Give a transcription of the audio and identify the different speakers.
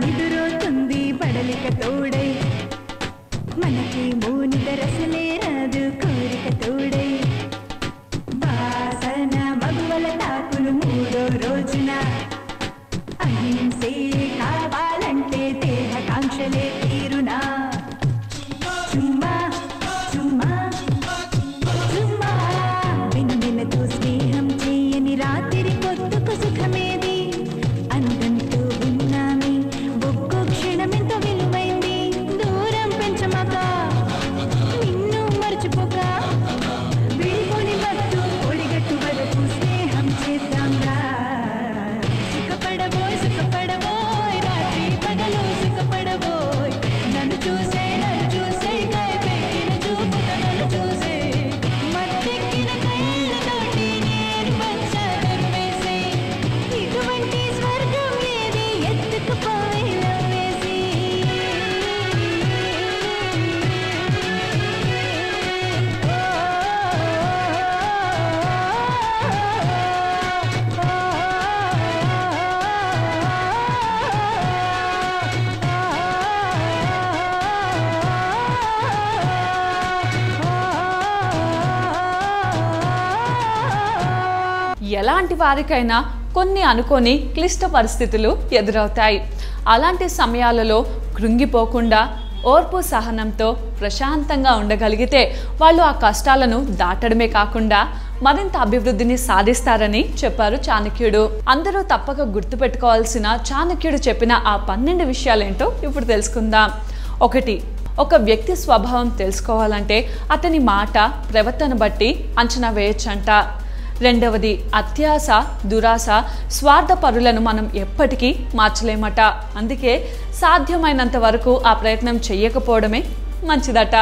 Speaker 1: నిదురోతుంది బడలిక తోడై మనకి మూనిద రసలే రాదు కోరిక తోడై వాసన మగువల తాకులు మూడో రోజున అహింసే కావాలంటే దేహకాంక్షలే తీరునా చుమ్మా చుమ్మా చుమ్మా వెన్నెలతో స్నేహం చేయని రాత్రి పొద్దుకు సుఖమేది అందంతో ఉన్నామే ఒక్కో క్షణమెంతో విలువైంది దూరం పెంచమాక నిన్ను మర్చిపోక విడిపోని వద్దు ఒడిగట్టు వరకు స్నేహం చేద్దాంరా సుఖపడబోయ్ రాత్రి పగలు సుఖపడబోయ్ నన్ను చూసే కైపెక్కిన చూపుతో నన్ను చూసే మత్తెక్కిన కళ్ళతోటి నేను వచ్చాను వేసి ఇటువంటి స్వర్గం ఏది ఎత్తుకుపోయి లవ్వేసి
Speaker 2: ఎలాంటి వారికైనా కొన్ని అనుకోని క్లిష్ట పరిస్థితులు ఎదురవుతాయి. అలాంటి సమయాలలో కృంగిపోకుండా ఓర్పు సహనంతో ప్రశాంతంగా ఉండగలిగితే వాళ్ళు ఆ కష్టాలను దాటడమే కాకుండా మరింత అభివృద్ధిని సాధిస్తారని చెప్పారు చాణక్యుడు. అందరూ తప్పక గుర్తుపెట్టుకోవాల్సిన చాణక్యుడు చెప్పిన ఆ 12 విషయాలేంటో ఇప్పుడు తెలుసుకుందాం. 1. ఒక వ్యక్తి స్వభావం తెలుసుకోవాలంటే అతని మాట ప్రవర్తన బట్టి అంచనా వేయొచ్చంట. 2. అత్యాశ దురాశ స్వార్థపరులను మనం ఎప్పటికీ మార్చలేమట. అందుకే సాధ్యమైనంత వరకు ఆ ప్రయత్నం చెయ్యకపోవడమే మంచిదట.